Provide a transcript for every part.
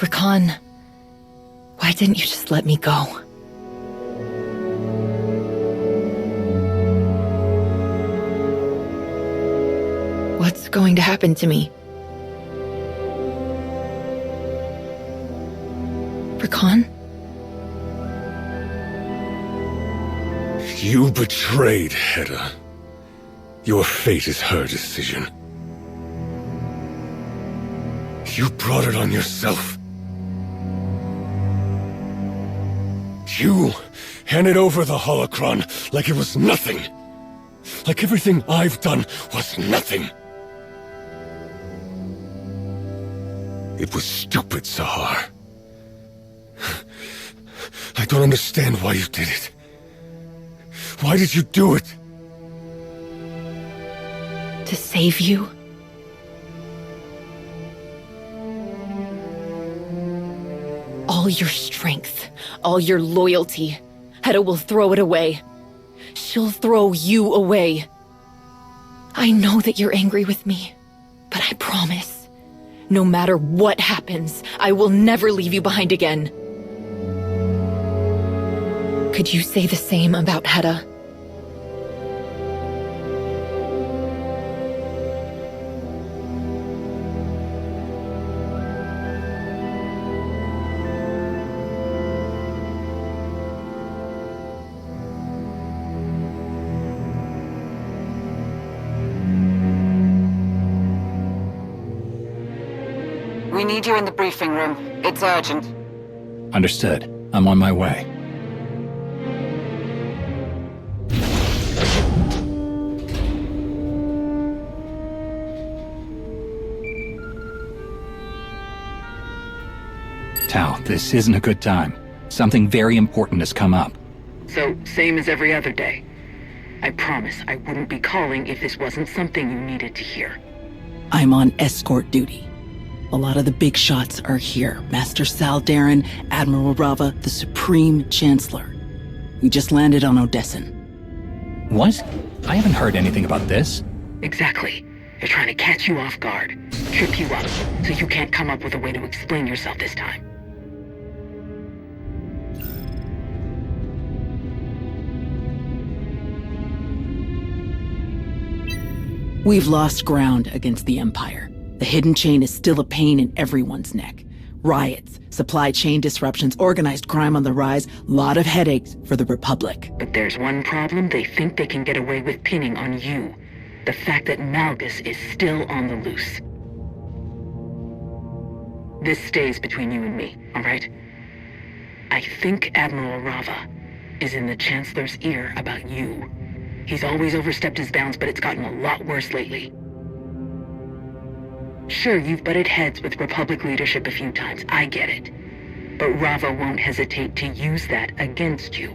Rakan, why didn't you just let me go? What's going to happen to me? Rakan? You betrayed Hedda. Your fate is her decision. You brought it on yourself. You handed over the holocron like it was nothing. Like everything I've done was nothing. It was stupid, Sahar. I don't understand why you did it. Why did you do it? To save you? All your strength, all your loyalty, Hedda will throw it away. She'll throw you away. I know that you're angry with me, but I promise, no matter what happens, I will never leave you behind again. Could you say the same about Hedda? We need you in the briefing room. It's urgent. Understood. I'm on my way. Tao, this isn't a good time. Something very important has come up. So, same as every other day. I promise I wouldn't be calling if this wasn't something you needed to hear. I'm on escort duty. A lot of the big shots are here. Master Saldarin, Admiral Rava, the Supreme Chancellor. We just landed on Odessan. What? I haven't heard anything about this. Exactly. They're trying to catch you off guard, trip you up, so you can't come up with a way to explain yourself this time. We've lost ground against the Empire. The hidden chain is still a pain in everyone's neck. Riots, supply chain disruptions, organized crime on the rise, lot of headaches for the Republic. But there's one problem they think they can get away with pinning on you. The fact that Malgus is still on the loose. This stays between you and me, all right? I think Admiral Rava is in the Chancellor's ear about you. He's always overstepped his bounds, but it's gotten a lot worse lately. Sure, you've butted heads with Republic leadership a few times, I get it. But Rava won't hesitate to use that against you.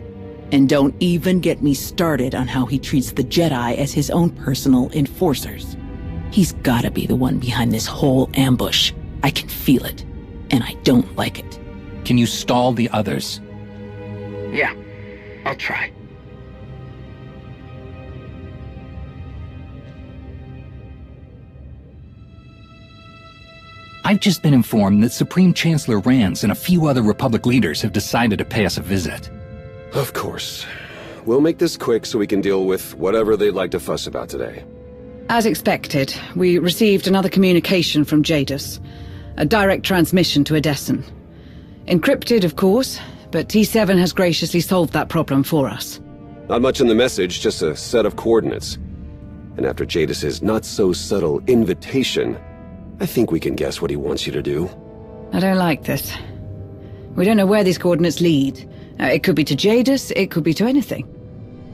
And don't even get me started on how he treats the Jedi as his own personal enforcers. He's gotta be the one behind this whole ambush. I can feel it, and I don't like it. Can you stall the others? Yeah, I'll try. I've just been informed that Supreme Chancellor Rance and a few other Republic leaders have decided to pay us a visit. Of course. We'll make this quick so we can deal with whatever they'd like to fuss about today. As expected, we received another communication from Jadis. A direct transmission to Odessan. Encrypted, of course, but T7 has graciously solved that problem for us. Not much in the message, just a set of coordinates. And after Jadis's not-so-subtle invitation, I think we can guess what he wants you to do. I don't like this. We don't know where these coordinates lead. It could be to Jadis, it could be to anything.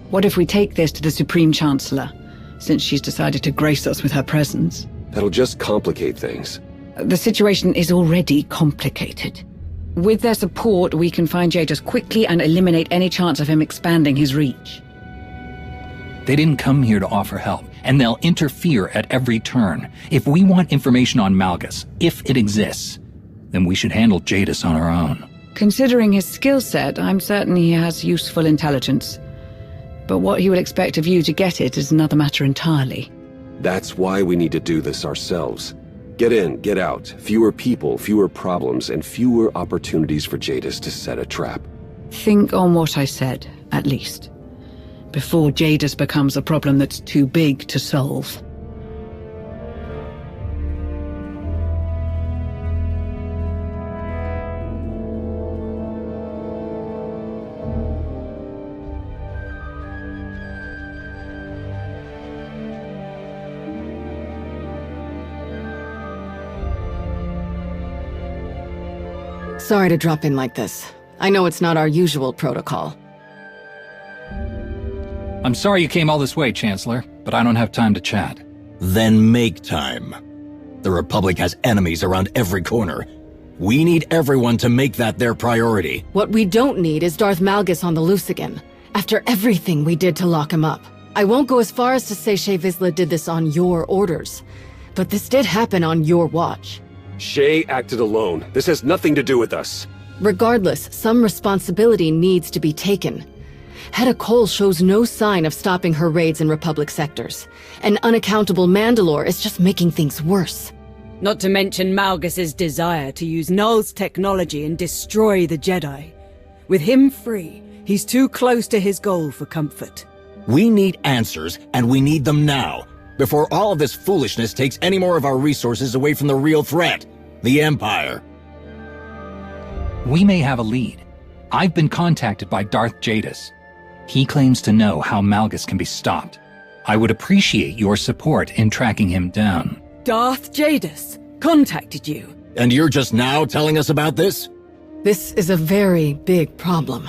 What if we take this to the Supreme Chancellor, since she's decided to grace us with her presence? That'll just complicate things. The situation is already complicated. With their support, we can find Jadis quickly and eliminate any chance of him expanding his reach. They didn't come here to offer help, and they'll interfere at every turn. If we want information on Malgus, if it exists, then we should handle Jadis on our own. Considering his skill set, I'm certain he has useful intelligence. But what he will expect of you to get it is another matter entirely. That's why we need to do this ourselves. Get in, get out. Fewer people, fewer problems, and fewer opportunities for Jadis to set a trap. Think on what I said, at least. Before Jadis becomes a problem that's too big to solve. Sorry to drop in like this. I know it's not our usual protocol. I'm sorry you came all this way, Chancellor, but I don't have time to chat. Then make time. The Republic has enemies around every corner. We need everyone to make that their priority. What we don't need is Darth Malgus on the loose again, after everything we did to lock him up. I won't go as far as to say Shae Vizsla did this on your orders, but this did happen on your watch. Shae acted alone. This has nothing to do with us. Regardless, some responsibility needs to be taken. Hedda Cole shows no sign of stopping her raids in Republic sectors. An unaccountable Mandalore is just making things worse. Not to mention Malgus's desire to use Null's technology and destroy the Jedi. With him free, he's too close to his goal for comfort. We need answers, and we need them now, before all of this foolishness takes any more of our resources away from the real threat, the Empire. We may have a lead. I've been contacted by Darth Jadis. He claims to know how Malgus can be stopped. I would appreciate your support in tracking him down. Darth Jadis contacted you? And you're just now telling us about this? This is a very big problem.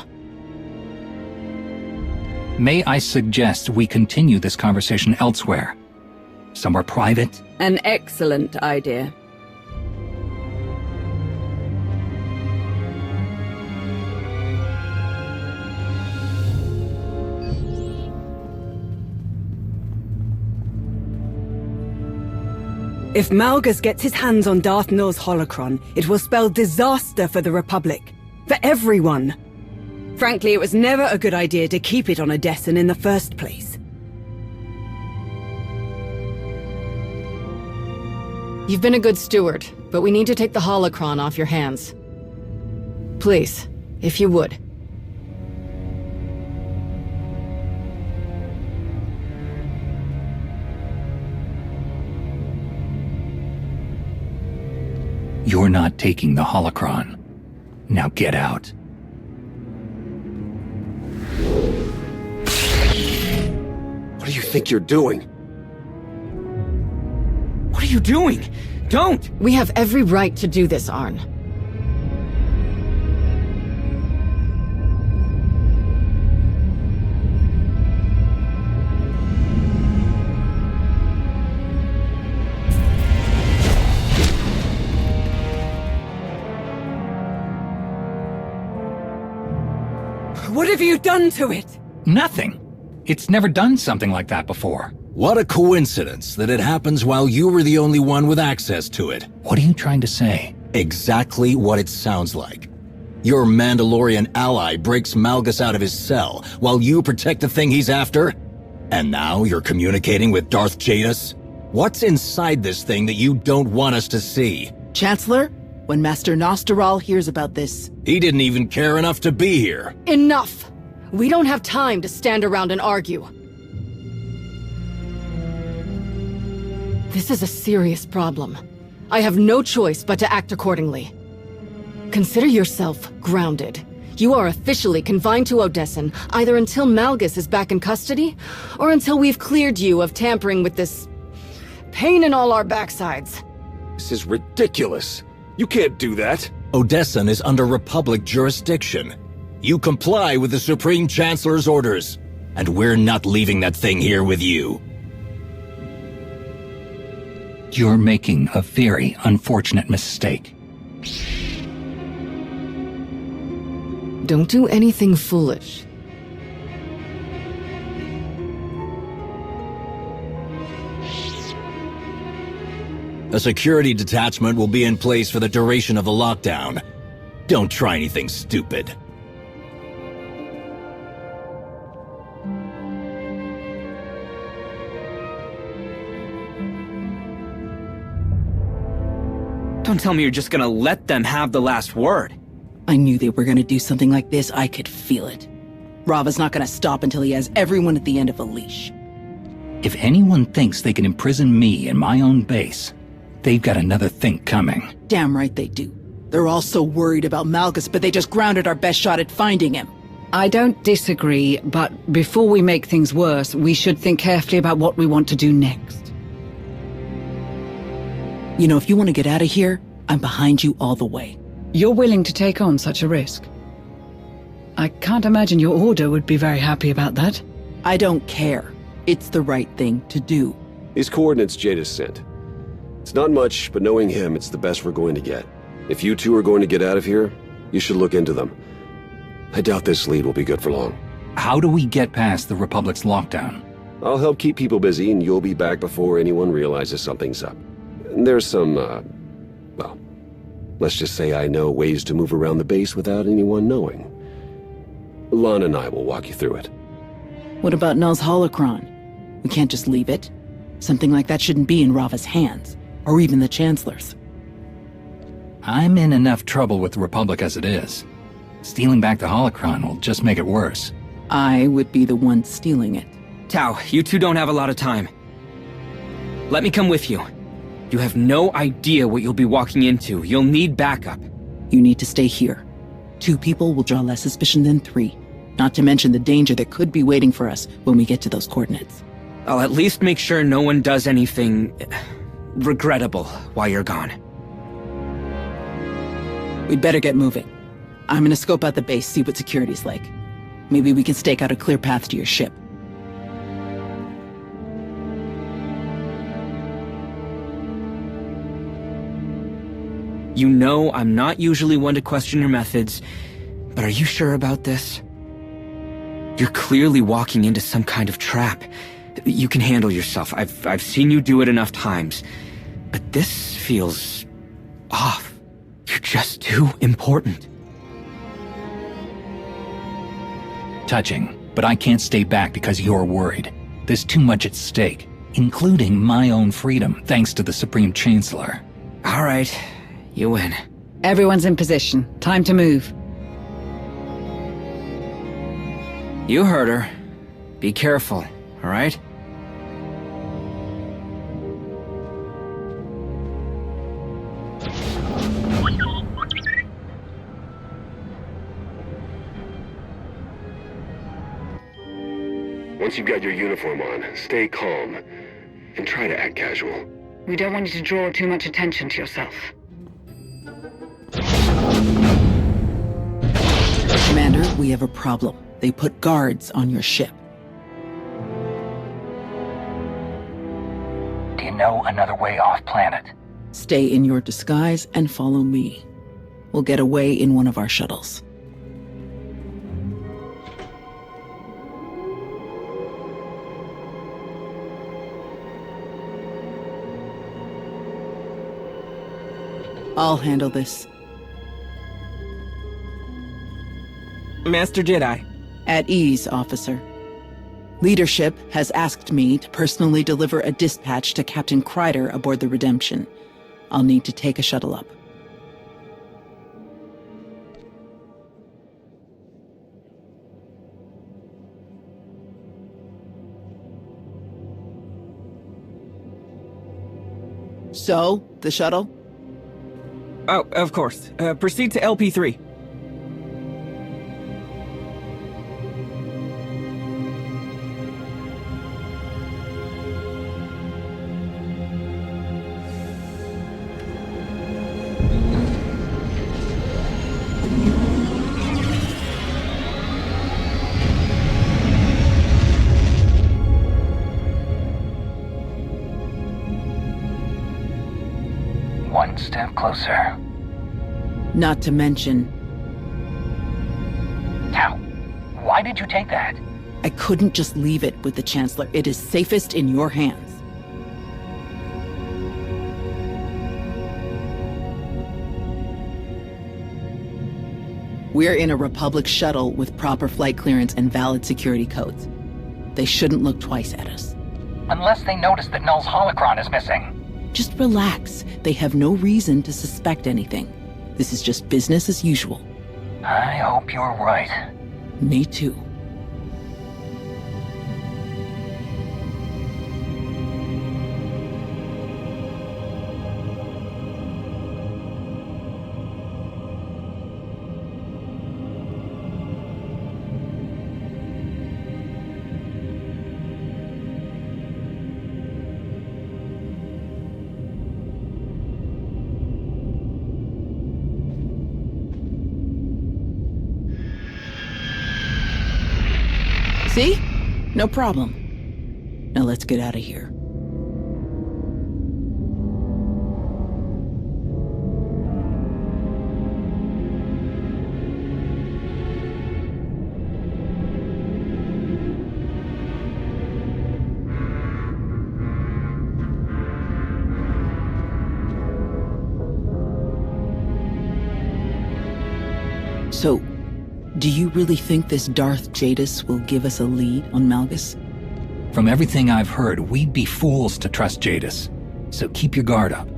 May I suggest we continue this conversation elsewhere? Somewhere private? An excellent idea. If Malgus gets his hands on Darth Nul's holocron, it will spell disaster for the Republic. For everyone. Frankly, it was never a good idea to keep it on Odessen in the first place. You've been a good steward, but we need to take the holocron off your hands. Please, if you would. You're not taking the holocron. Now get out. What do you think you're doing? What are you doing? Don't! We have every right to do this, Arn. What have you done to it? Nothing. It's never done something like that before. What a coincidence that it happens while you were the only one with access to it. What are you trying to say? Exactly what it sounds like. Your Mandalorian ally breaks Malgus out of his cell while you protect the thing he's after? And now you're communicating with Darth Jadis? What's inside this thing that you don't want us to see? Chancellor, when Master Nostaral hears about this... He didn't even care enough to be here. Enough! We don't have time to stand around and argue. This is a serious problem. I have no choice but to act accordingly. Consider yourself grounded. You are officially confined to Odessen, either until Malgus is back in custody, or until we've cleared you of tampering with this... pain in all our backsides. This is ridiculous. You can't do that. Odessen is under Republic jurisdiction. You comply with the Supreme Chancellor's orders, and we're not leaving that thing here with you. You're making a very unfortunate mistake. Don't do anything foolish. A security detachment will be in place for the duration of the lockdown. Don't try anything stupid. Don't tell me you're just gonna let them have the last word. I knew they were gonna do something like this. I could feel it. Rava's not gonna stop until he has everyone at the end of a leash. If anyone thinks they can imprison me in my own base, they've got another think coming. Damn right they do. They're all so worried about Malgus, but they just grounded our best shot at finding him. I don't disagree, but before we make things worse, we should think carefully about what we want to do next. You know, if you want to get out of here, I'm behind you all the way. You're willing to take on such a risk? I can't imagine your order would be very happy about that. I don't care. It's the right thing to do. These coordinates Jadis sent. It's not much, but knowing him, it's the best we're going to get. If you two are going to get out of here, you should look into them. I doubt this lead will be good for long. How do we get past the Republic's lockdown? I'll help keep people busy, and you'll be back before anyone realizes something's up. There's some, well, let's just say I know ways to move around the base without anyone knowing. Lana and I will walk you through it. What about Null's holocron? We can't just leave it. Something like that shouldn't be in Rava's hands, or even the Chancellor's. I'm in enough trouble with the Republic as it is. Stealing back the holocron will just make it worse. I would be the one stealing it. Tao, you two don't have a lot of time. Let me come with you. You have no idea what you'll be walking into. You'll need backup. You need to stay here. 2 people will draw less suspicion than 3. Not to mention the danger that could be waiting for us when we get to those coordinates. I'll at least make sure no one does anything regrettable while you're gone. We'd better get moving. I'm gonna scope out the base, see what security's like. Maybe we can stake out a clear path to your ship. You know I'm not usually one to question your methods, but are you sure about this? You're clearly walking into some kind of trap. You can handle yourself. I've seen you do it enough times. But this feels off. You're just too important. Touching, but I can't stay back because you're worried. There's too much at stake, including my own freedom, thanks to the Supreme Chancellor. All right, you win. Everyone's in position. Time to move. You heard her. Be careful, all right? Once you've got your uniform on, stay calm and try to act casual. We don't want you to draw too much attention to yourself. Commander, we have a problem. They put guards on your ship. Do you know another way off planet? Stay in your disguise and follow me. We'll get away in one of our shuttles. I'll handle this. Master Jedi. At ease, officer. Leadership has asked me to personally deliver a dispatch to Captain Kreider aboard the Redemption. I'll need to take a shuttle up. So, the shuttle? Oh, of course. Proceed to LP3. One step closer. Not to mention, Tao, why did you take that? I couldn't just leave it with the Chancellor. It is safest in your hands. We're in a Republic shuttle with proper flight clearance and valid security codes. They shouldn't look twice at us. Unless they notice that Null's holocron is missing. Just relax. They have no reason to suspect anything. This is just business as usual. I hope you're right. Me too. See? No problem. Now let's get out of here. So, do you really think this Darth Jadis will give us a lead on Malgus? From everything I've heard, we'd be fools to trust Jadis. So keep your guard up.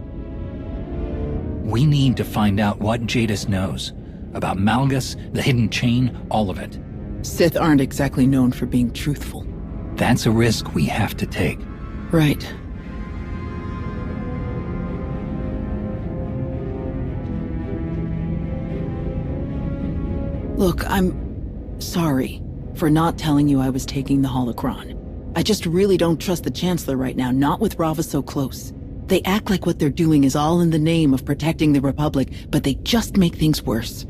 We need to find out what Jadis knows. About Malgus, the hidden chain, all of it. Sith aren't exactly known for being truthful. That's a risk we have to take. Right. Look, I'm sorry for not telling you I was taking the holocron. I just really don't trust the Chancellor right now, not with Rava so close. They act like what they're doing is all in the name of protecting the Republic, but they just make things worse.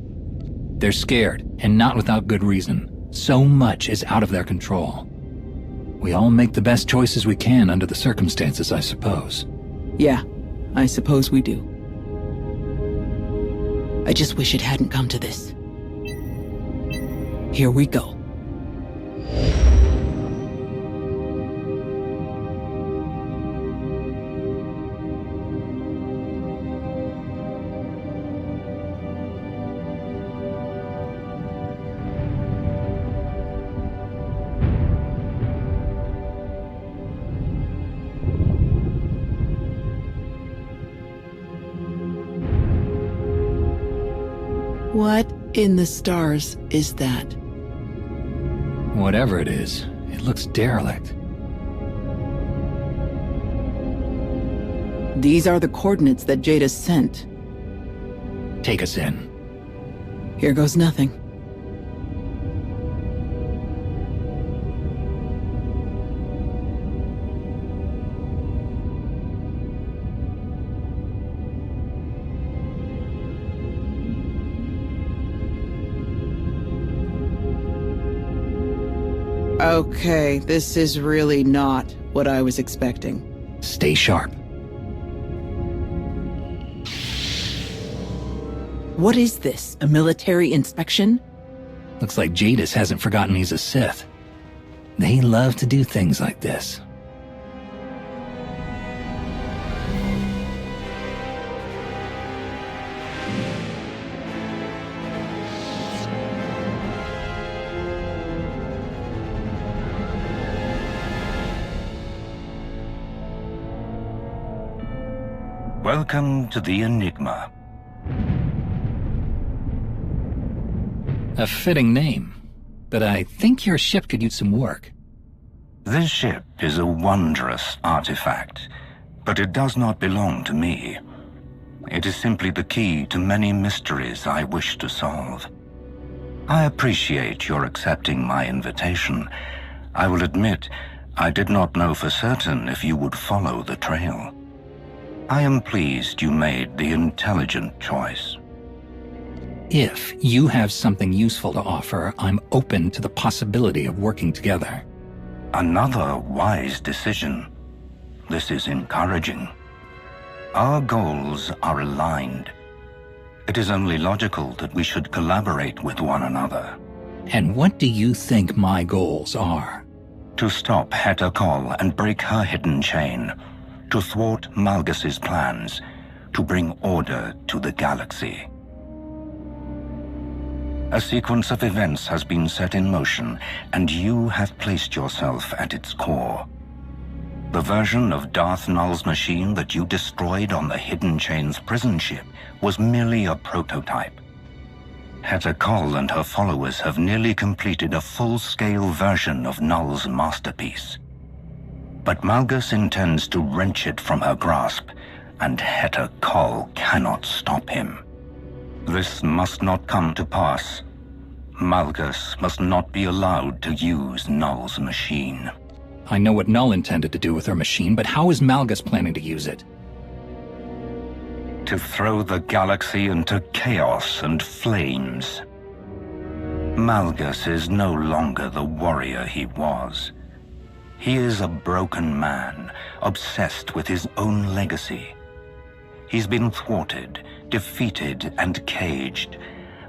They're scared, and not without good reason. So much is out of their control. We all make the best choices we can under the circumstances, I suppose. Yeah, I suppose we do. I just wish it hadn't come to this. Here we go. What in the stars is that? Whatever it is, it looks derelict. These are the coordinates that Jadis sent. Take us in. Here goes nothing. Okay, this is really not what I was expecting. Stay sharp. What is this? A military inspection? Looks like Jadis hasn't forgotten he's a Sith. They love to do things like this. Welcome to the Enigma. A fitting name, but I think your ship could use some work. This ship is a wondrous artifact, but it does not belong to me. It is simply the key to many mysteries I wish to solve. I appreciate your accepting my invitation. I will admit, I did not know for certain if you would follow the trail. I am pleased you made the intelligent choice. If you have something useful to offer, I'm open to the possibility of working together. Another wise decision. This is encouraging. Our goals are aligned. It is only logical that we should collaborate with one another. And what do you think my goals are? To stop Heta Kol and break her hidden chain. To thwart Malgus's plans. To bring order to the galaxy. A sequence of events has been set in motion, and you have placed yourself at its core. The version of Darth Null's machine that you destroyed on the Hidden Chains prison ship was merely a prototype. Heta Kol and her followers have nearly completed a full-scale version of Null's masterpiece. But Malgus intends to wrench it from her grasp, and Heta Kol cannot stop him. This must not come to pass. Malgus must not be allowed to use Null's machine. I know what Null intended to do with her machine, but how is Malgus planning to use it? To throw the galaxy into chaos and flames. Malgus is no longer the warrior he was. He is a broken man, obsessed with his own legacy. He's been thwarted, defeated, and caged,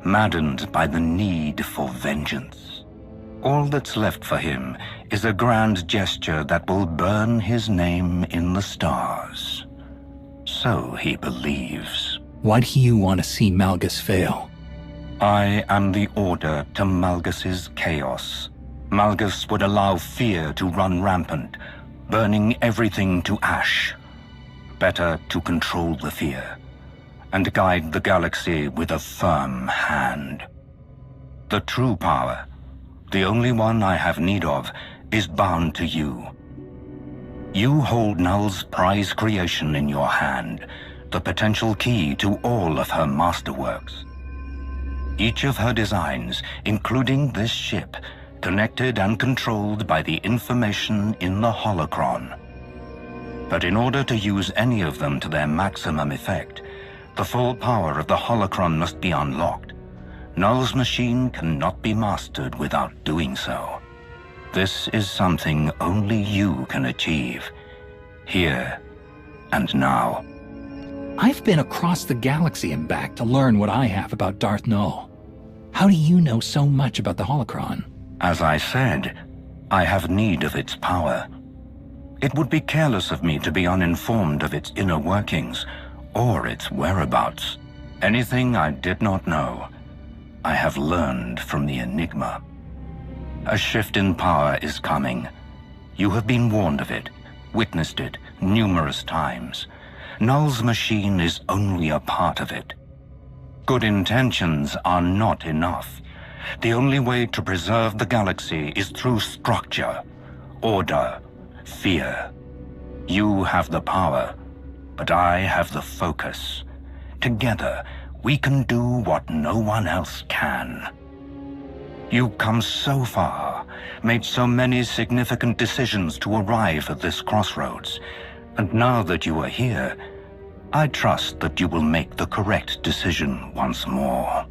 maddened by the need for vengeance. All that's left for him is a grand gesture that will burn his name in the stars. So he believes. Why do you want to see Malgus fail? I am the order to Malgus's chaos. Malgus would allow fear to run rampant, burning everything to ash. Better to control the fear, and guide the galaxy with a firm hand. The true power, the only one I have need of, is bound to you. You hold Null's prize creation in your hand, the potential key to all of her masterworks. Each of her designs, including this ship, connected and controlled by the information in the holocron. But in order to use any of them to their maximum effect, the full power of the holocron must be unlocked. Null's machine cannot be mastered without doing so. This is something only you can achieve, here and now. I've been across the galaxy and back to learn what I have about Darth Null. How do you know so much about the holocron? As I said, I have need of its power. It would be careless of me to be uninformed of its inner workings, or its whereabouts. Anything I did not know, I have learned from the Enigma. A shift in power is coming. You have been warned of it, witnessed it numerous times. Null's machine is only a part of it. Good intentions are not enough. The only way to preserve the galaxy is through structure, order, fear. You have the power, but I have the focus. Together, we can do what no one else can. You've come so far, made so many significant decisions to arrive at this crossroads, and now that you are here, I trust that you will make the correct decision once more.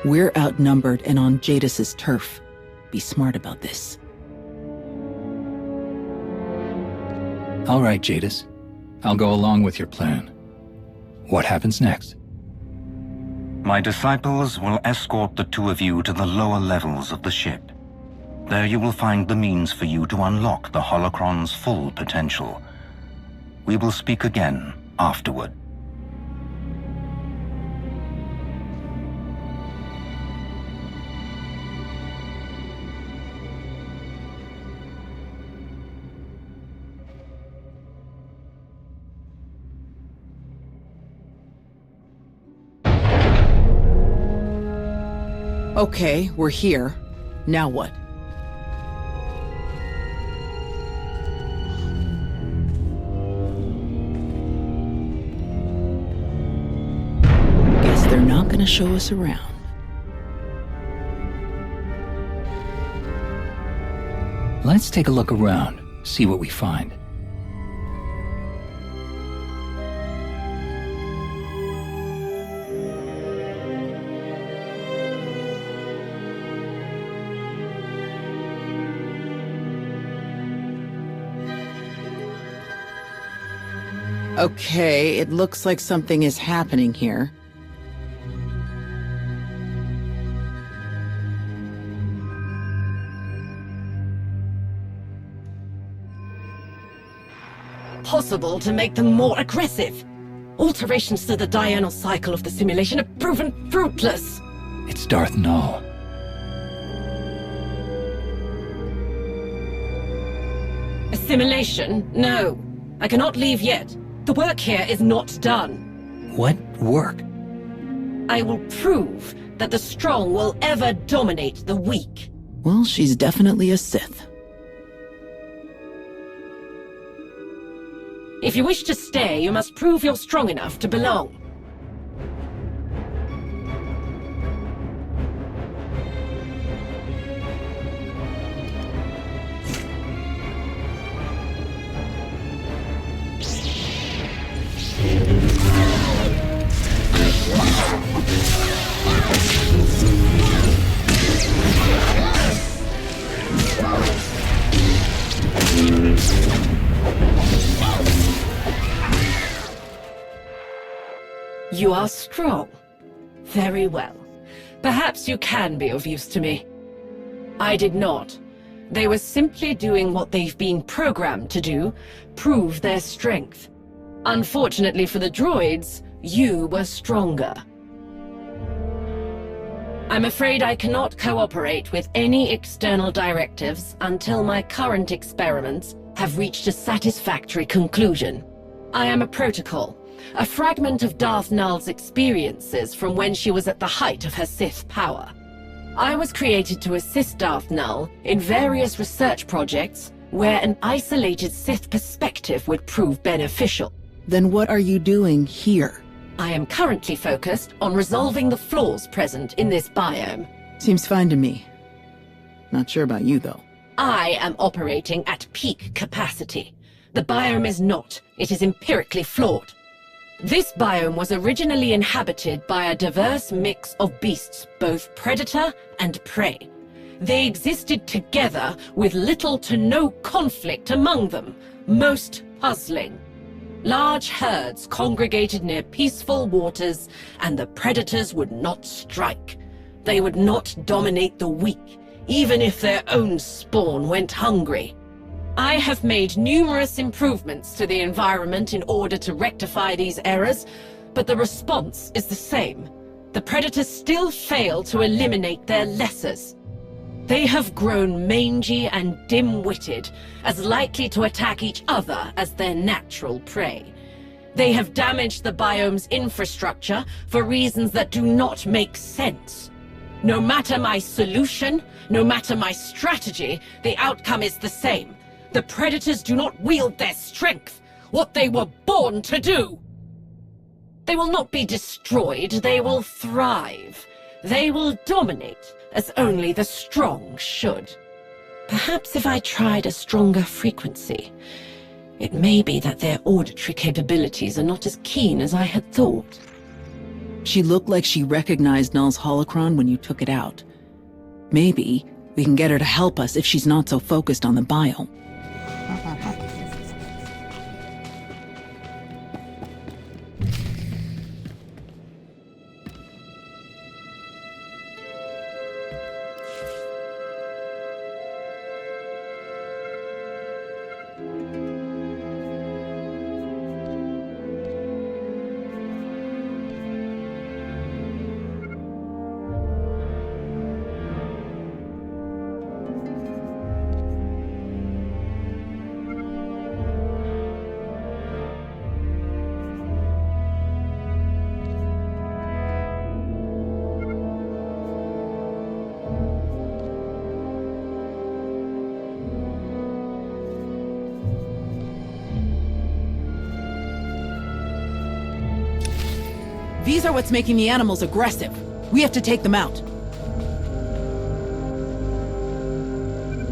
We're outnumbered and on Jadis's turf. Be smart about this. All right, Jadis. I'll go along with your plan. What happens next? My disciples will escort the two of you to the lower levels of the ship. There you will find the means for you to unlock the holocron's full potential. We will speak again afterward. Okay, we're here. Now what? Guess they're not gonna show us around. Let's take a look around, see what we find. Okay, it looks like something is happening here. Possible to make them more aggressive. Alterations to the diurnal cycle of the simulation have proven fruitless. It's Darth Null. Simulation? No. I cannot leave yet. The work here is not done. What work? I will prove that the strong will ever dominate the weak. Well, she's definitely a Sith. If you wish to stay, you must prove you're strong enough to belong. You are strong. Very well. Perhaps you can be of use to me. I did not. They were simply doing what they've been programmed to do, prove their strength. Unfortunately for the droids, you were stronger. I'm afraid I cannot cooperate with any external directives until my current experiments have reached a satisfactory conclusion. I am a protocol, a fragment of Darth Null's experiences from when she was at the height of her Sith power. I was created to assist Darth Null in various research projects where an isolated Sith perspective would prove beneficial. Then what are you doing here? I am currently focused on resolving the flaws present in this biome. Seems fine to me. Not sure about you, though. I am operating at peak capacity. The biome is not. It is empirically flawed. This biome was originally inhabited by a diverse mix of beasts, both predator and prey. They existed together with little to no conflict among them, most puzzling. Large herds congregated near peaceful waters, and the predators would not strike. They would not dominate the weak, even if their own spawn went hungry. I have made numerous improvements to the environment in order to rectify these errors, but the response is the same. The predators still fail to eliminate their lessers. They have grown mangy and dim-witted, as likely to attack each other as their natural prey. They have damaged the biome's infrastructure for reasons that do not make sense. No matter my solution, no matter my strategy, the outcome is the same. The predators do not wield their strength, what they were born to do. They will not be destroyed, they will thrive. They will dominate, as only the strong should. Perhaps if I tried a stronger frequency, it may be that their auditory capabilities are not as keen as I had thought. She looked like she recognized Null's holocron when you took it out. Maybe we can get her to help us if she's not so focused on the biome. These are what's making the animals aggressive. We have to take them out.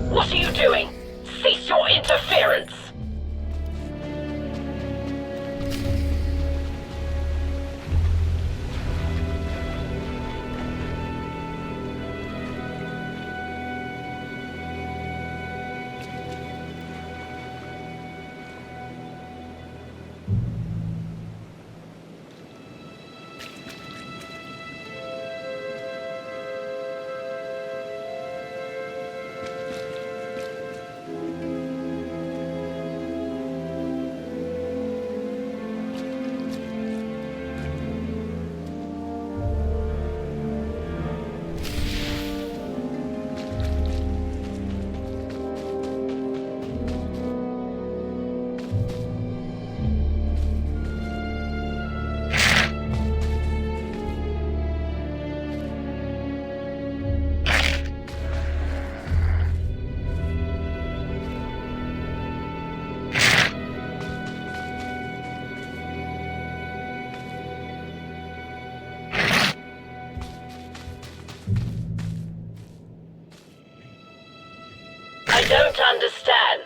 What are you doing? Cease your interference! don't understand.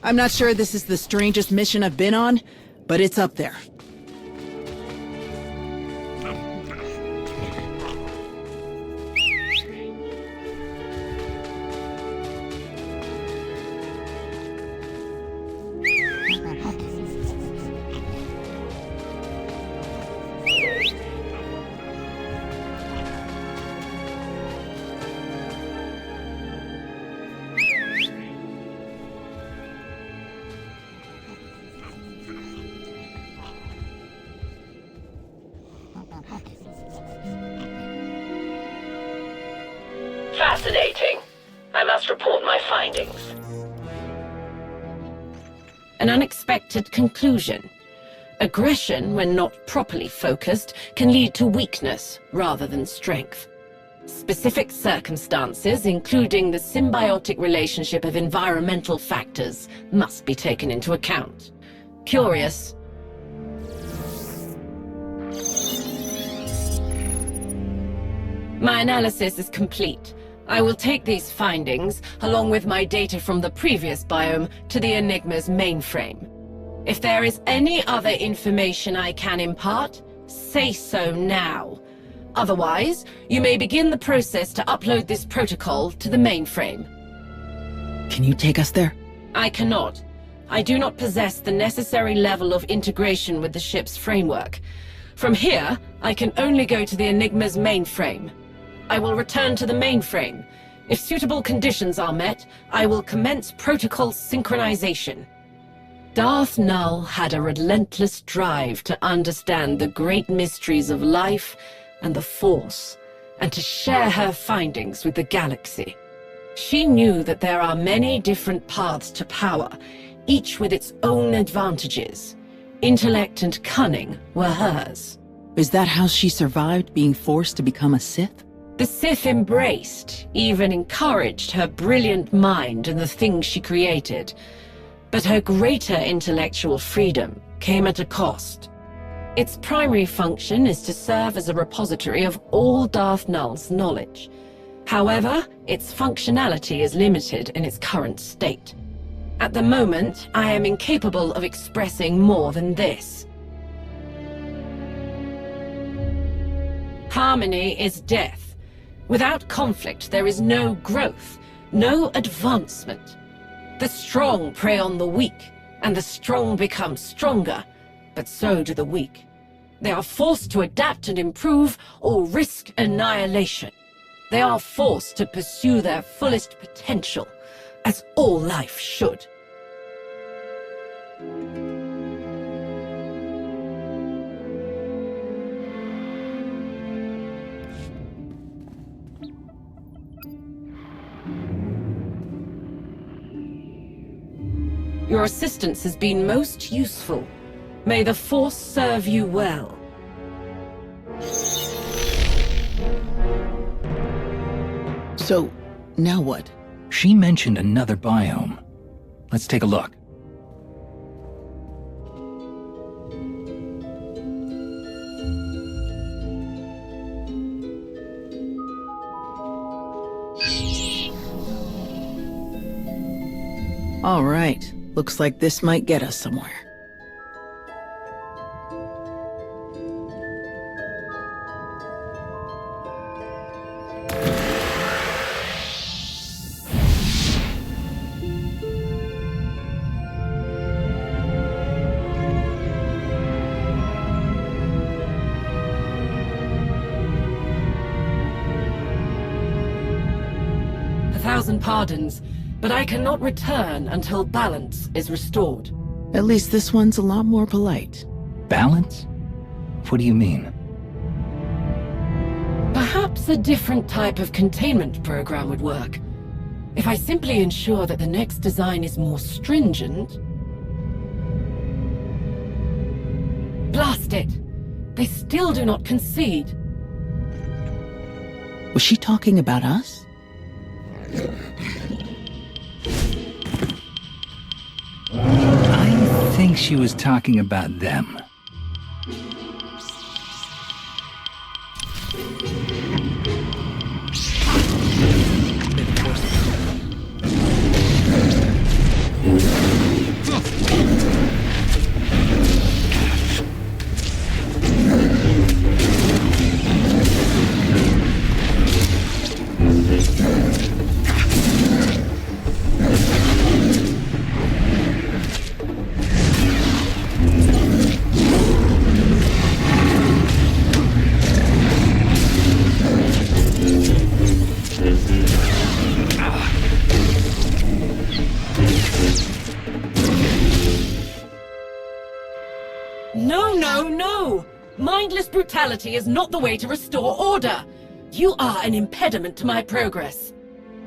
I'm not sure this is the strangest mission I've been on, but it's up there. Fascinating. I must report my findings. An unexpected conclusion. Aggression, when not properly focused, can lead to weakness rather than strength. Specific circumstances, including the symbiotic relationship of environmental factors, must be taken into account. Curious. My analysis is complete. I will take these findings, along with my data from the previous biome, to the Enigma's mainframe. If there is any other information I can impart, say so now. Otherwise, you may begin the process to upload this protocol to the mainframe. Can you take us there? I cannot. I do not possess the necessary level of integration with the ship's framework. From here, I can only go to the Enigma's mainframe. I will return to the mainframe. If suitable conditions are met, I will commence protocol synchronization. Darth Null had a relentless drive to understand the great mysteries of life and the Force, and to share her findings with the galaxy. She knew that there are many different paths to power, each with its own advantages. Intellect and cunning were hers. Is that how she survived being forced to become a Sith? The Sith embraced, even encouraged her brilliant mind and the things she created. But her greater intellectual freedom came at a cost. Its primary function is to serve as a repository of all Darth Null's knowledge. However, its functionality is limited in its current state. At the moment, I am incapable of expressing more than this. Harmony is death. Without conflict, there is no growth, no advancement. The strong prey on the weak, and the strong become stronger, but so do the weak. They are forced to adapt and improve, or risk annihilation. They are forced to pursue their fullest potential, as all life should. Your assistance has been most useful. May the Force serve you well. So, now what? She mentioned another biome. Let's take a look. All right. Looks like this might get us somewhere. 1,000 pardons, but I cannot return until balance is restored. At least this one's a lot more polite. Balance? What do you mean? Perhaps a different type of containment program would work. If I simply ensure that the next design is more stringent... Blast it! They still do not concede. Was she talking about us? I think she was talking about them. No, no, no! Mindless brutality is not the way to restore order! You are an impediment to my progress.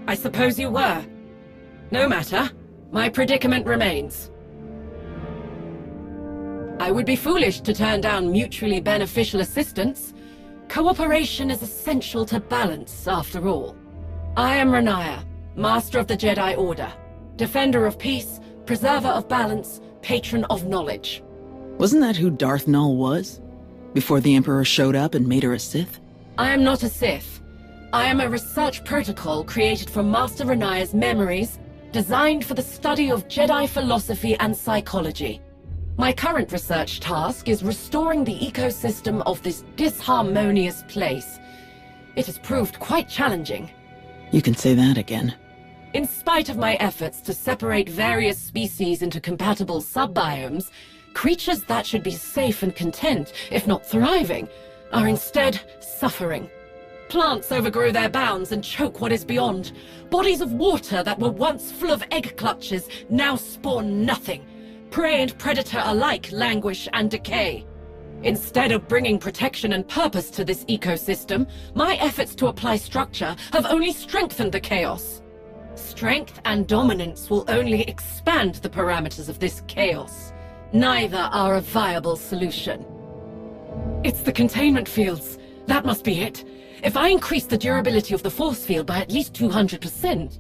I suppose you were. No matter. My predicament remains. I would be foolish to turn down mutually beneficial assistance. Cooperation is essential to balance, after all. I am Renaya, Master of the Jedi Order, Defender of Peace, Preserver of Balance, Patron of Knowledge. Wasn't that who Darth Null was? Before the Emperor showed up and made her a Sith? I am not a Sith. I am a research protocol created from Master Renaya's memories, designed for the study of Jedi philosophy and psychology. My current research task is restoring the ecosystem of this disharmonious place. It has proved quite challenging. You can say that again. In spite of my efforts to separate various species into compatible subbiomes, creatures that should be safe and content, if not thriving, are instead suffering. Plants overgrow their bounds and choke what is beyond. Bodies of water that were once full of egg clutches now spawn nothing. Prey and predator alike languish and decay. Instead of bringing protection and purpose to this ecosystem, my efforts to apply structure have only strengthened the chaos. Strength and dominance will only expand the parameters of this chaos. Neither are a viable solution. It's the containment fields. That must be it. If I increase the durability of the force field by at least 200%...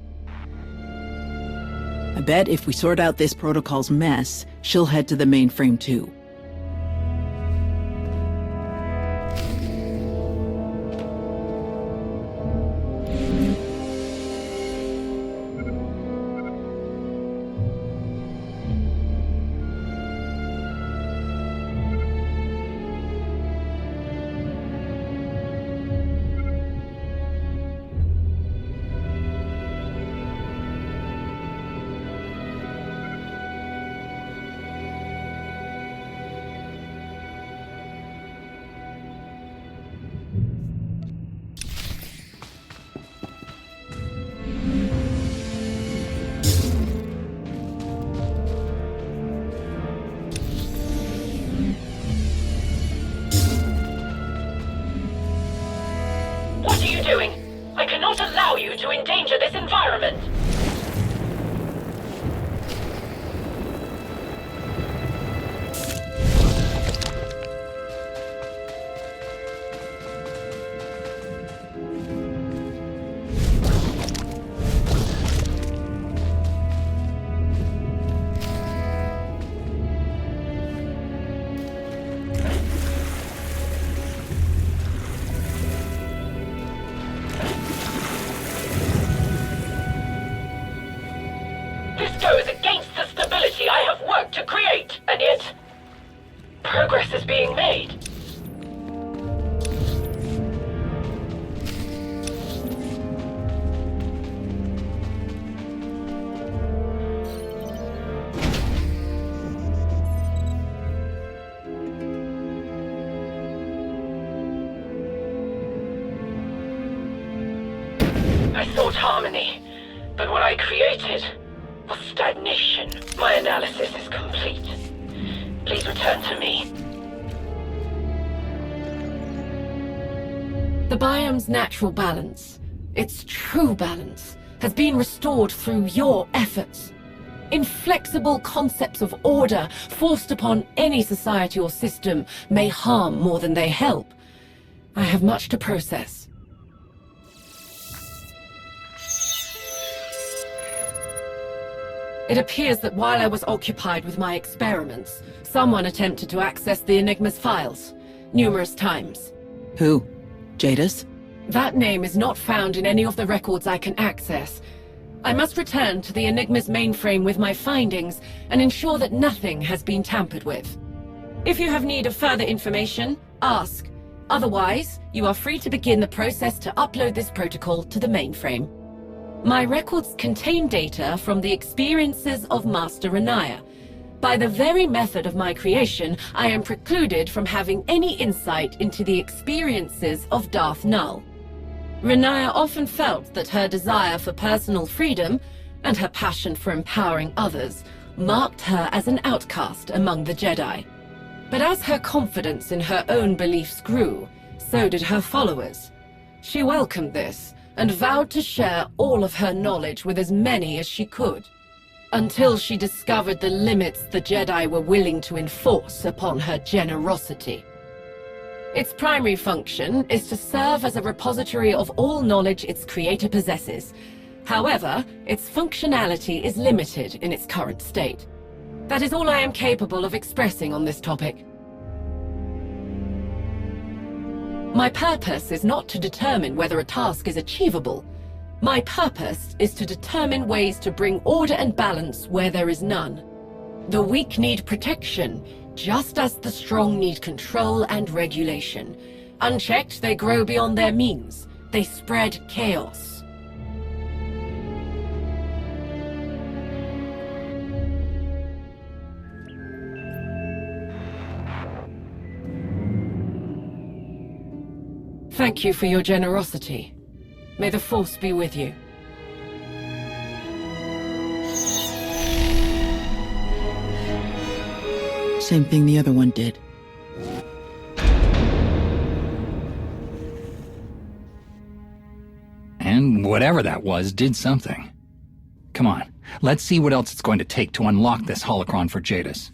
I bet if we sort out this protocol's mess, she'll head to the mainframe too. What are you doing? I cannot allow you to endanger this environment! Goes against the stability I have worked to create, and yet progress is being made. I sought harmony. But what I created was stagnation. My analysis is complete. Please return to me. The biome's natural balance, its true balance, has been restored through your efforts. Inflexible concepts of order forced upon any society or system may harm more than they help. I have much to process. It appears that while I was occupied with my experiments, someone attempted to access the Enigma's files, numerous times. Who? Jadis? That name is not found in any of the records I can access. I must return to the Enigma's mainframe with my findings and ensure that nothing has been tampered with. If you have need of further information, ask. Otherwise, you are free to begin the process to upload this protocol to the mainframe. My records contain data from the experiences of Master Renaya. By the very method of my creation, I am precluded from having any insight into the experiences of Darth Null. Renaya often felt that her desire for personal freedom and her passion for empowering others marked her as an outcast among the Jedi. But as her confidence in her own beliefs grew, so did her followers. She welcomed this and vowed to share all of her knowledge with as many as she could, until she discovered the limits the Jedi were willing to enforce upon her generosity. Its primary function is to serve as a repository of all knowledge its creator possesses. However, its functionality is limited in its current state. That is all I am capable of expressing on this topic. My purpose is not to determine whether a task is achievable. My purpose is to determine ways to bring order and balance where there is none. The weak need protection, just as the strong need control and regulation. Unchecked, they grow beyond their means. They spread chaos. Thank you for your generosity. May the Force be with you. Same thing the other one did. And whatever that was did something. Come on, let's see what else it's going to take to unlock this holocron for Jadis.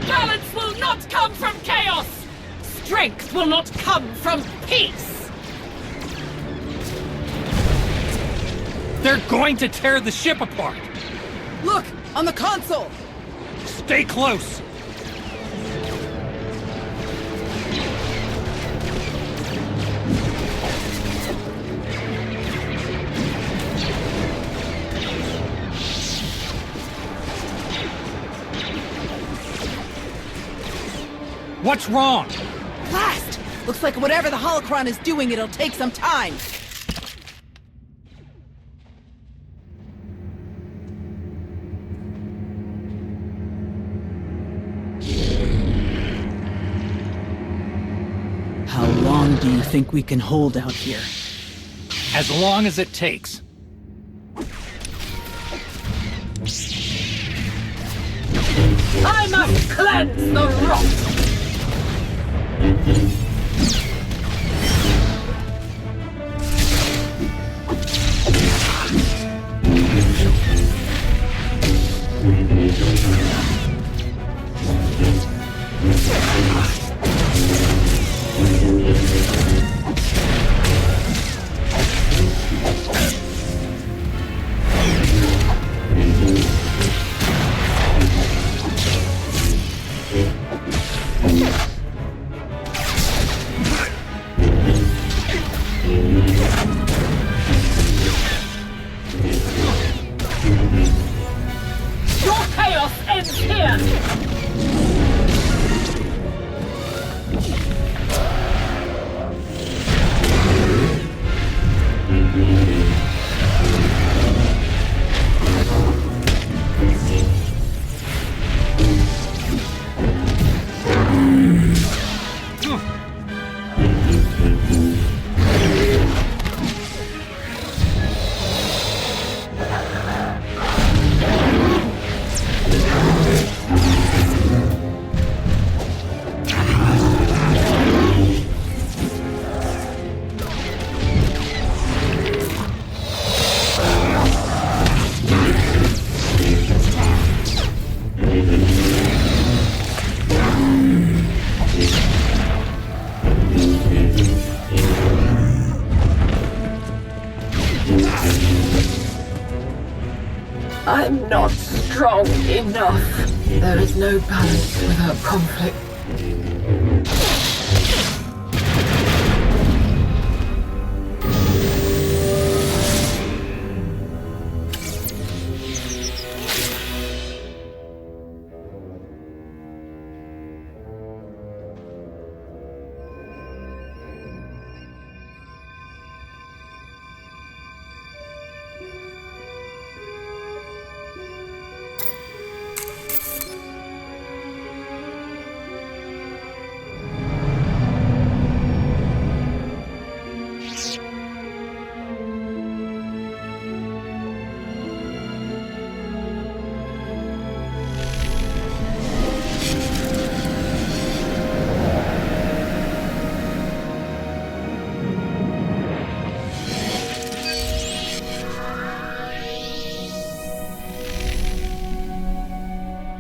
Balance will not come from chaos! Strength will not come from peace! They're going to tear the ship apart! Look! On the console! Stay close! What's wrong? Blast! Looks like whatever the holocron is doing, it'll take some time. How long do you think we can hold out here? As long as it takes. I must cleanse the rot! Enough. There is no balance without conflict.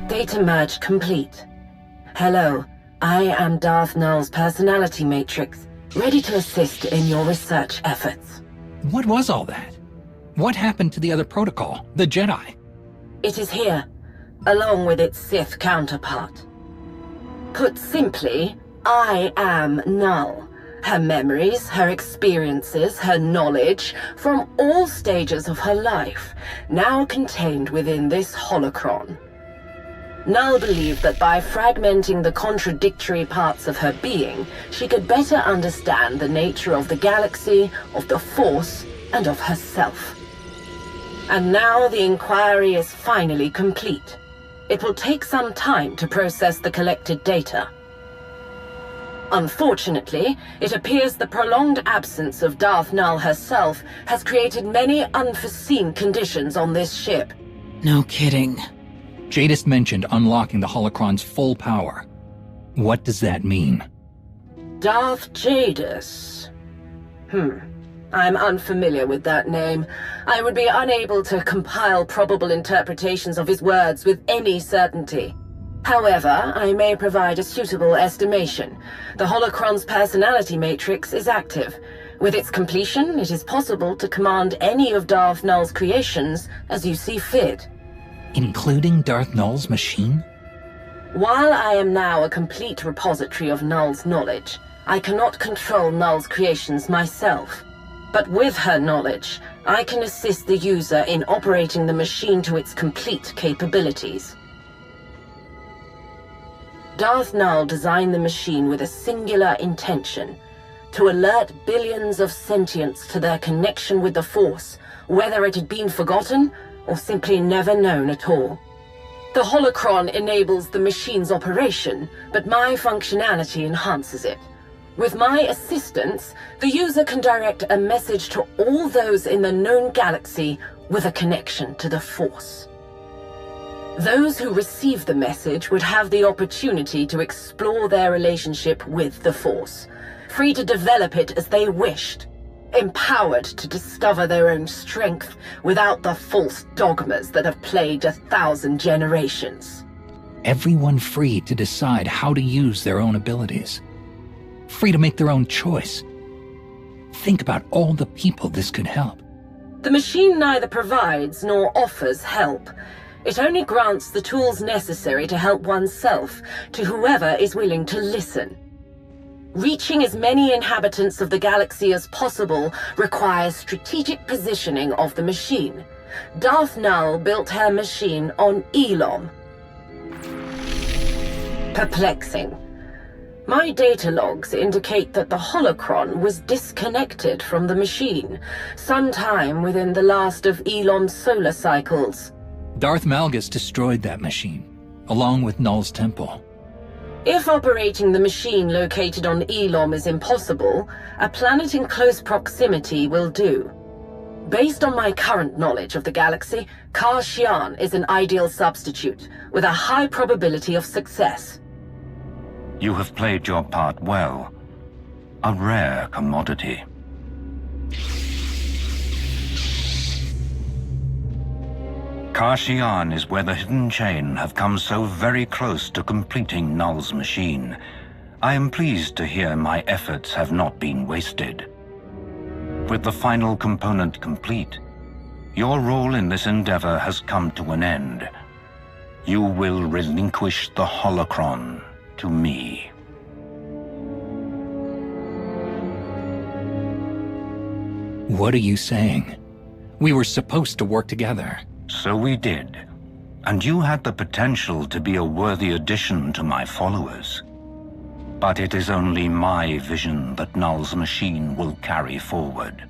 Data merge complete. Hello, I am Darth Null's personality matrix, ready to assist in your research efforts. What was all that? What happened to the other protocol, the Jedi? It is here, along with its Sith counterpart. Put simply, I am Null. Her memories, her experiences, her knowledge, from all stages of her life, now contained within this holocron. Null believed that by fragmenting the contradictory parts of her being, she could better understand the nature of the galaxy, of the Force, and of herself. And now the inquiry is finally complete. It will take some time to process the collected data. Unfortunately, it appears the prolonged absence of Darth Null herself has created many unforeseen conditions on this ship. No kidding. Jadis mentioned unlocking the holocron's full power. What does that mean? Darth Jadis. I'm unfamiliar with that name. I would be unable to compile probable interpretations of his words with any certainty. However, I may provide a suitable estimation. The holocron's personality matrix is active. With its completion, it is possible to command any of Darth Null's creations as you see fit. Including Darth Null's machine? While I am now a complete repository of Null's knowledge, I cannot control Null's creations myself. But with her knowledge, I can assist the user in operating the machine to its complete capabilities. Darth Null designed the machine with a singular intention: to alert billions of sentients to their connection with the Force, whether it had been forgotten or simply never known at all. The holocron enables the machine's operation, but my functionality enhances it. With my assistance, the user can direct a message to all those in the known galaxy with a connection to the Force. Those who receive the message would have the opportunity to explore their relationship with the Force, free to develop it as they wished, empowered to discover their own strength without the false dogmas that have plagued 1,000 generations. Everyone free to decide how to use their own abilities. Free to make their own choice. Think about all the people this could help. The machine neither provides nor offers help. It only grants the tools necessary to help oneself to whoever is willing to listen. Reaching as many inhabitants of the galaxy as possible requires strategic positioning of the machine. Darth Null built her machine on Elom. Perplexing. My data logs indicate that the holocron was disconnected from the machine, sometime within the last of Elom's solar cycles. Darth Malgus destroyed that machine, along with Null's temple. If operating the machine located on Elom is impossible, a planet in close proximity will do. Based on my current knowledge of the galaxy, Kashyyyk is an ideal substitute, with a high probability of success. You have played your part well. A rare commodity. Kashyyyk is where the Hidden Chain have come so very close to completing Null's machine. I am pleased to hear my efforts have not been wasted. With the final component complete, your role in this endeavor has come to an end. You will relinquish the holocron to me. What are you saying? We were supposed to work together. So we did. And you had the potential to be a worthy addition to my followers. But it is only my vision that Null's machine will carry forward.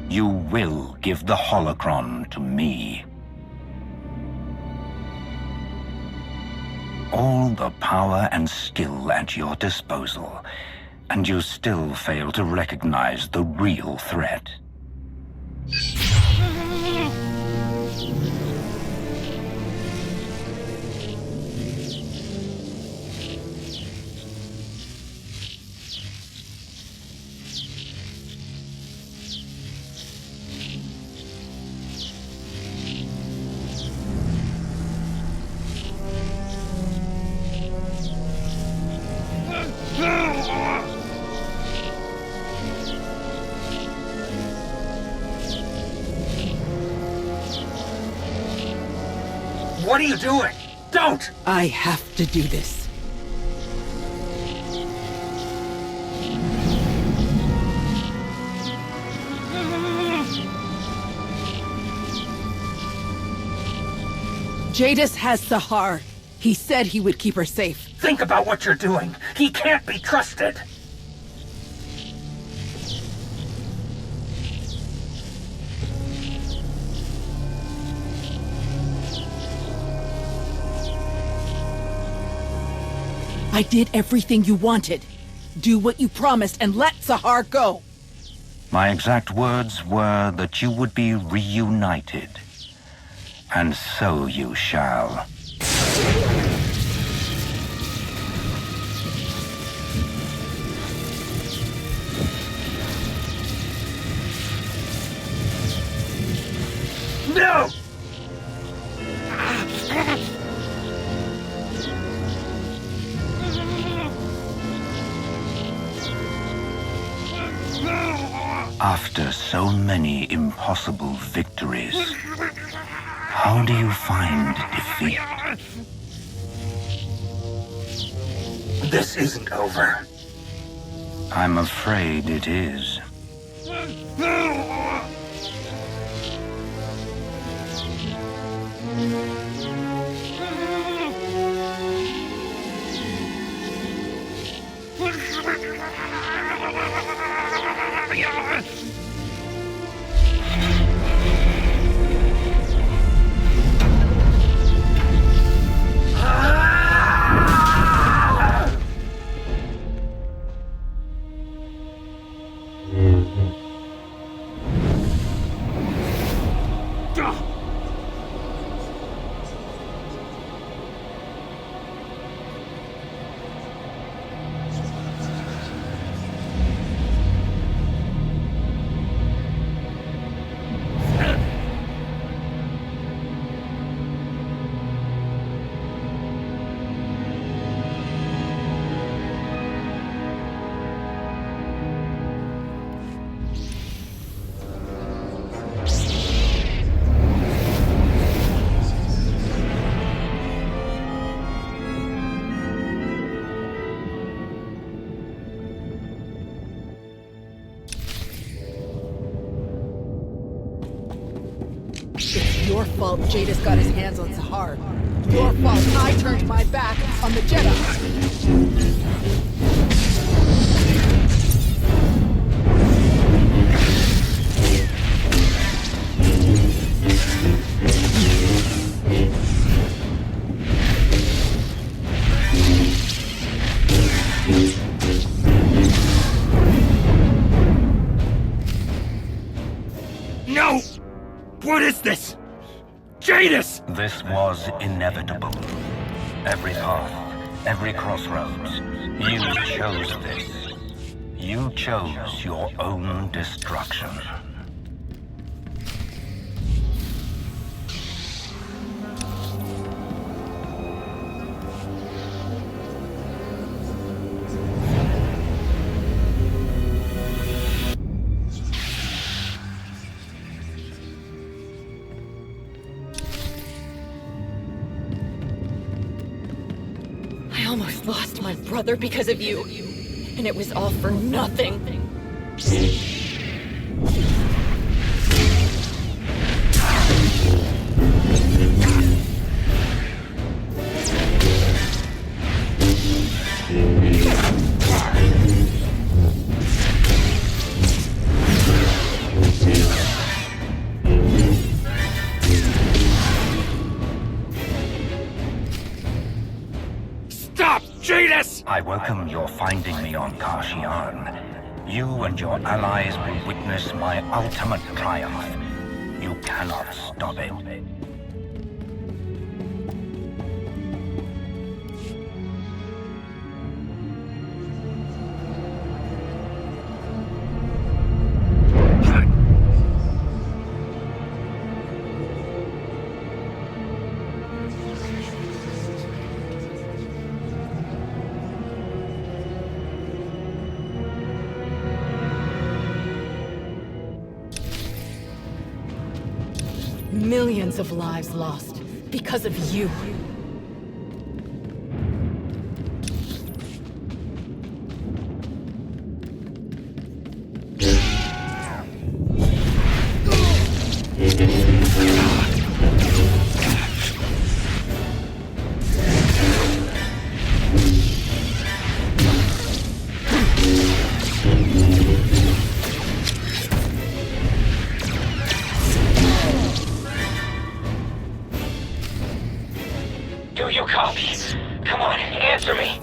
You will give the holocron to me. All the power and skill at your disposal, and you still fail to recognize the real threat. What are you doing? Don't! I have to do this. Jadis has Sahar. He said he would keep her safe. Think about what you're doing. He can't be trusted. I did everything you wanted. Do what you promised and let Sahar go. My exact words were that you would be reunited. And so you shall. No! After so many impossible victories, how do you find defeat? This isn't over. I'm afraid it is. It's your fault Jadis got his hands on Sahar. Your fault I turned my back on the Jedi. No! What is this? Jadis! This was inevitable. Every path, every crossroads, you chose this. You chose your own destruction. my brother because of you. And it was all for nothing. Stop, Jadis! I welcome your finding me on Kashian. You and your allies will witness my ultimate triumph. You cannot stop it. Millions of lives lost because of you. Do you copy? Come on, answer me.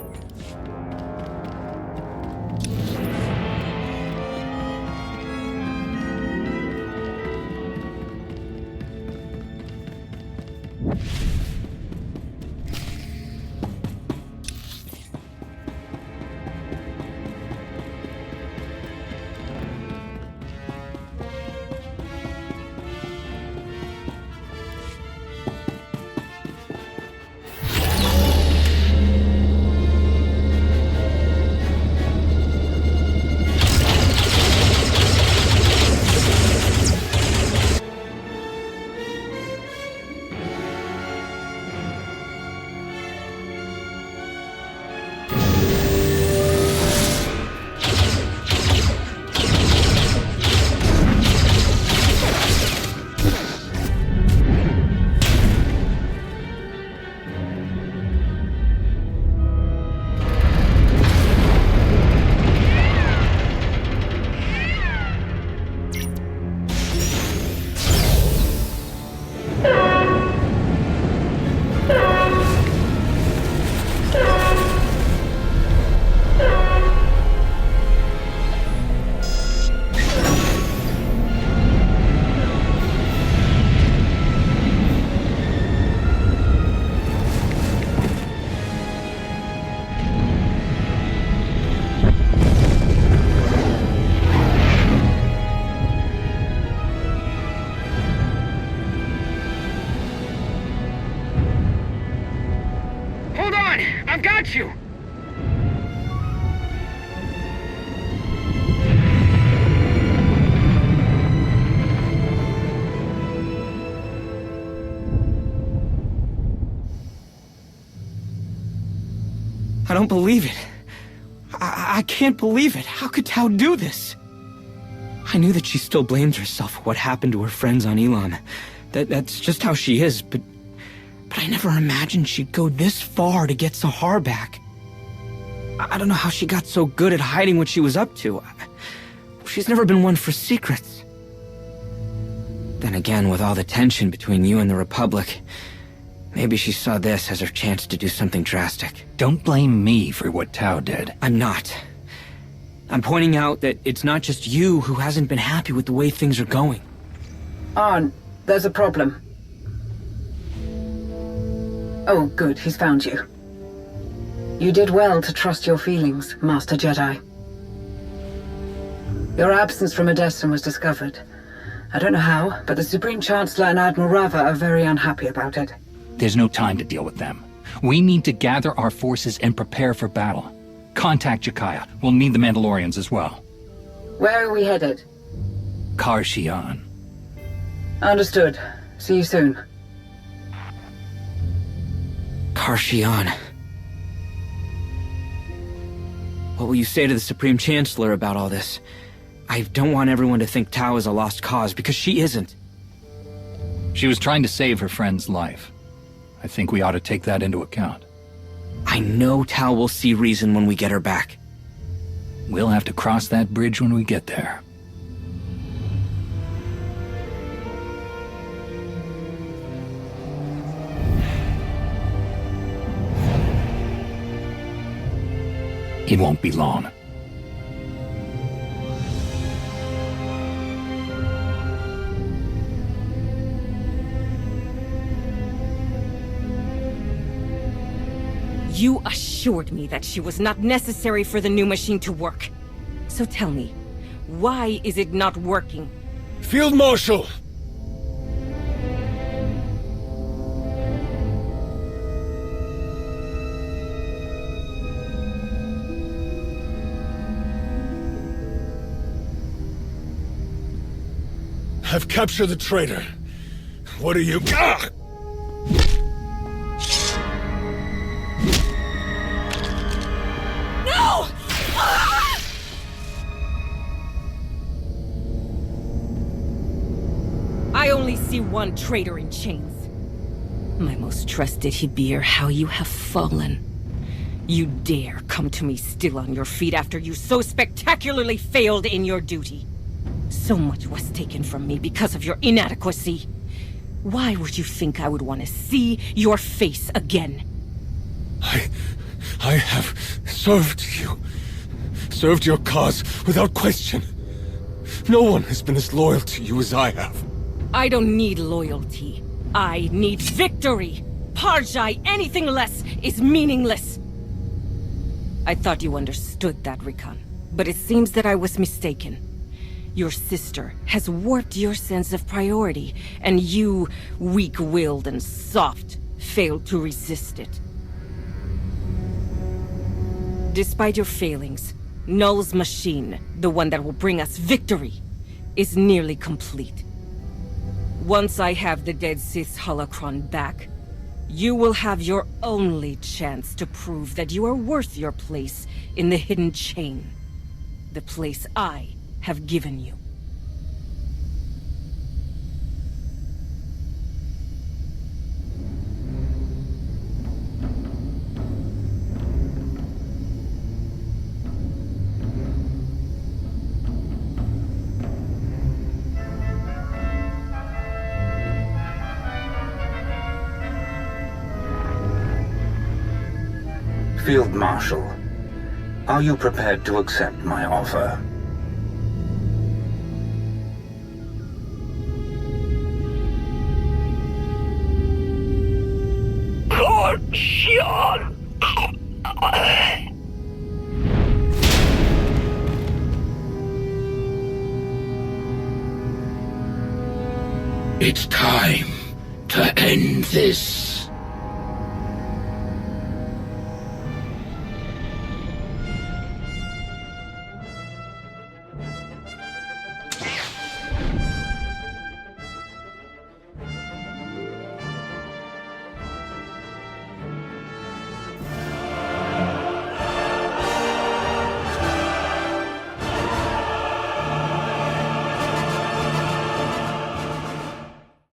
I've got you! I don't believe it. I can't believe it. How could Tao do this? I knew that she still blamed herself for what happened to her friends on Elam. That's just how she is, but I never imagined she'd go this far to get Sahar back. I don't know how she got so good at hiding what she was up to. She's never been one for secrets. Then again, with all the tension between you and the Republic, maybe she saw this as her chance to do something drastic. Don't blame me for what Tao did. I'm not. I'm pointing out that it's not just you who hasn't been happy with the way things are going. Arn, there's a problem. Oh, good, he's found you. You did well to trust your feelings, Master Jedi. Your absence from Odessa was discovered. I don't know how, but the Supreme Chancellor and Admiral Rava are very unhappy about it. There's no time to deal with them. We need to gather our forces and prepare for battle. Contact Jakaya. We'll need the Mandalorians as well. Where are we headed? Kashian. Understood. See you soon. Kashian. What will you say to the Supreme Chancellor about all this? I don't want everyone to think Tao is a lost cause, because she isn't. She was trying to save her friend's life. I think we ought to take that into account. I know Tao will see reason when we get her back. We'll have to cross that bridge when we get there. It won't be long. You assured me that she was not necessary for the new machine to work. So tell me, why is it not working? Field Marshal! I've captured the traitor. What are you... Ah! No! Ah! I only see one traitor in chains. My most trusted Hibir, how you have fallen. You dare come to me still on your feet after you so spectacularly failed in your duty. So much was taken from me because of your inadequacy. Why would you think I would want to see your face again? I have served you. Served your cause without question. No one has been as loyal to you as I have. I don't need loyalty. I need victory! Parjai, anything less is meaningless! I thought you understood that, Rikan, but it seems that I was mistaken. Your sister has warped your sense of priority, and you, weak-willed and soft, failed to resist it. Despite your failings, Null's machine, the one that will bring us victory, is nearly complete. Once I have the Dead Sith's holocron back, you will have your only chance to prove that you are worth your place in the hidden chain. The place I have given you. Field Marshal, are you prepared to accept my offer? It's time to end this.